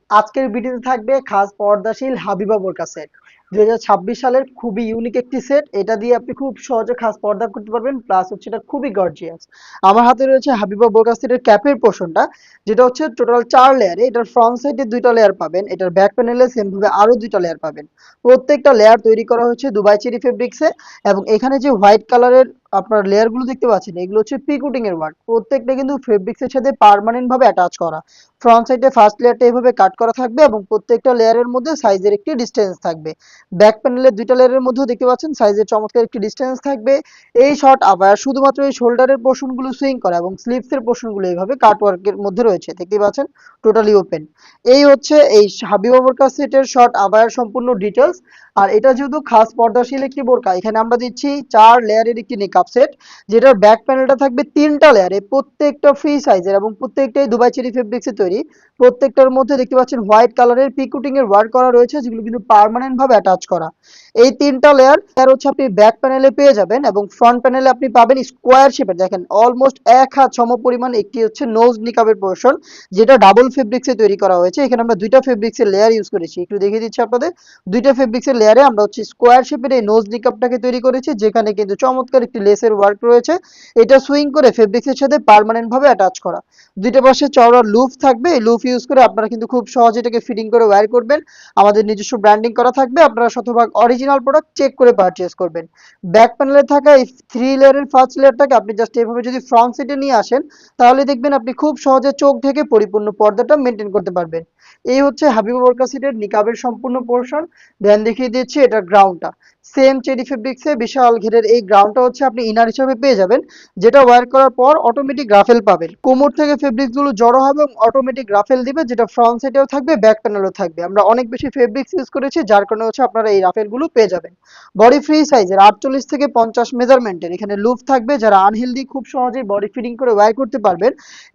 আজকের ভিডিওতে থাকবে খাস পর্দাশীল হাবিবা বোরকা সেট। 2026 সালের খুবই ইউনিক একটি সেট। এটা দিয়ে আপনি খুব সহজে খাস পর্দা করতে পারবেন, প্লাস হচ্ছে এটা খুবই গর্জিয়াস। আমার হাতে রয়েছে হাবিবা বোরকা সেটের ক্যাপের পোর্শনটা, যেটা হচ্ছে টোটাল 4 লেয়ারে। এটার ফ্রন্ট সাইডে 2টা লেয়ার পাবেন, এটার ব্যাক প্যানেলে সেম ভাবে আরো 2টা লেয়ার পাবেন। প্রত্যেকটা লেয়ার তৈরি করা হয়েছে দুবাই চেরি ফেব্রিক্সে। এবং এখানে যে হোয়াইট কালারের আপনার লেয়ার গুলো দেখতে পাচ্ছেন, এগুলো হচ্ছে পিকুটিং এর ওয়ার্ক। প্রত্যেকটা কিন্তু ফেব্রিক্সের সাথে পার্মানেন্ট ভাবে অ্যাটাচ করা। ফ্রন্ট সাইডে ফার্স্ট লেয়ারটা এভাবে কাট করা থাকবে এবং প্রত্যেকটা লেয়ারের মধ্যে সাইজের একটি ডিসটেন্স থাকবে। ব্যাক প্যানেলের 2টা লেয়ারের মধ্যেও দেখতে পাচ্ছেন সাইজের চমৎকার একটি ডিসটেন্স থাকবে। এই শর্ট আবার শুধুমাত্র এই শোল্ডারের পোর্শন গুলো সুইং করা এবং স্লিভস এর পোর্শন গুলো এইভাবে কাট ওয়ার্কের মধ্যে রয়েছে, দেখতে পাচ্ছেন টোটালি ওপেন। এই হচ্ছে এই হাবিবা বোরকা সেটের শর্ট আবায়ার সম্পূর্ণ ডিটেলস। আর এটা যেহেতু খাস পর্দাশীল একটি বোরকা, এখানে আমরা দিচ্ছি 4 লেয়ারের একটি নেকআপ সেট, যেটার ব্যাক প্যানেলটা থাকবে 3টা লেয়ারে, প্রত্যেকটা ফ্রি সাইজের এবং প্রত্যেকটাই দুবাই চেরি ফেব্রিক্সে তৈরি। প্রত্যেকটার মধ্যে দেখতে পাচ্ছেন হোয়াইট কালারের পিকুটিং এর ওয়ার্ক করা রয়েছে, যেগুলো কিন্তু পার্মানেন্ট ভাবে অ্যাটাচ করা। এই 3টা লেয়ার আর হচ্ছে আপনি ব্যাক প্যানেলে পেয়ে যাবেন এবং ফ্রন্ট প্যানেলে আপনি পাবেন স্কোয়ার শেপের, দেখেন অলমোস্ট 1 হাত সম পরিমাণ একটি হচ্ছে নোজ নিকাবের পোর্শন, যেটা ডাবল ফেব্রিক্সে তৈরি করা হয়েছে। এখানে আমরা 2টা ফেব্রিক্সের লেয়ার ইউজ করেছি, একটু দেখিয়ে দিচ্ছি আপনাদের। 2টা ফেব্রিক্সের লেয়ারে আমরা হচ্ছে স্কোয়ার শেপের এই নোজ নিকাবটাকে তৈরি করেছি, যেখানে কিন্তু চমৎকার একটি লেসের ওয়ার্ক রয়েছে। এটা সুইং করে ফেব্রিক্সের সাথে পার্মানেন্ট ভাবে অ্যাটাচ করা। 2টা পাশে চওড়া লুফ থাকবে, এই লুফ ইউজ করে আপনারা কিন্তু খুব সহজে এটাকে ফিটিং করে ওয়্যার করবেন। আমাদের নিজস্ব ব্র্যান্ডিং করা থাকবে, আপনারা শতভাগ অরিজিনাল প্রোডাক্ট চেক করে পারচেজ করবেন। ব্যাক প্যানেলে থাকা এই 3 লেয়ারের ফার্স্ট লেয়ারটাকে আপনি জাস্ট এইভাবে যদি ফ্রন্ট সাইডে নিয়ে আসেন, তাহলে দেখবেন আপনি খুব সহজে চোখ ঢেকে পরিপূর্ণ পর্দাটা মেনটেন করতে পারবেন। এই হচ্ছে হাবিবা বোরকা সেটের নিকাবের সম্পূর্ণ পোর্শন। দেন দেখিয়ে দিচ্ছি এটার গ্রাউন্ডটা। সেম চেরি ফেব্রিক্সে বিশাল ঘেরের এই গ্রাউন্ডটা হচ্ছে আপনি ইনার হিসেবে পেয়ে যাবেন, যেটা ওয়্যার করার পর অটোমেটিক রাফেল পাবেন। কোমর থেকে ফেব্রিক্স গুলো জড়ো হবে এবং অটোমেটিক রাফেল দিবে, যেটা ফ্রন্ট সাইডেও থাকবে, ব্যাক প্যানেলও থাকবে। আমরা অনেক বেশি ফেব্রিক্স ইউজ করেছি, যার কারণে হচ্ছে আপনারা এই রাফেল গুলো পেয়ে যাবেন। বডি ফ্রি সাইজের 48 থেকে 50 মেজারমেন্টের এখানে লুপ থাকবে, যারা আনহেলদি খুব সহজেই বডি ফিটিং করে ওয়্যার করতে পারবেন।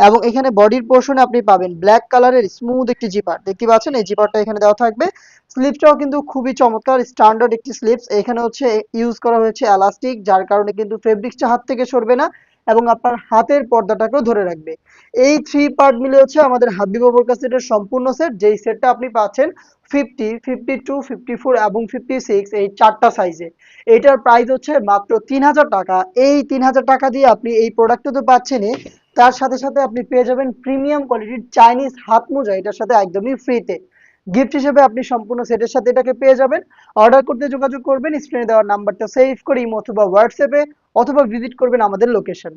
এবং এখানে বডির পোর্শনে আপনি পাবেন ব্ল্যাক কালারের স্মুথ একটি জিপার, দেখতে পাচ্ছেন এই জিপারটা এখানে দেওয়া থাকবে। স্লিপসটাও কিন্তু খুবই চমৎকার স্ট্যান্ডার্ড একটি স্লিপস। এখানে হচ্ছে ইউজ করা হয়েছে এলাস্টিক, যার কারণে কিন্তু ফেব্রিক্সটা হাত থেকে সরবে না এবং আপনার হাতের পর্দাটাকেও ধরে রাখবে। এই 3 পার্ট মিলে হচ্ছে আমাদের হাবিবা বোরকা সেটের সম্পূর্ণ সেট, যেই সেটটা আপনি পাচ্ছেন 50, 52, 54 এবং 56 এই 4টা সাইজে। এটার প্রাইস হচ্ছে মাত্র 3000 টাকা। এই 3000 টাকা দিয়ে আপনি এই প্রোডাক্টটা তো পাচ্ছেনই, তার সাথে সাথে আপনি পেয়ে যাবেন প্রিমিয়াম কোয়ালিটির চাইনিজ হাত মোজা এটার সাথে একদমই ফ্রিতে। গিফট হিসেবে আপনি সম্পূর্ণ সেটের সাথে এটাকে পেয়ে যাবেন। অর্ডার করতে যোগাযোগ করবেন স্ক্রিনে দেওয়ার নাম্বারটা সেভ করে ইমো অথবা হোয়াটসঅ্যাপে, অথবা ভিজিট করবেন আমাদের লোকেশন।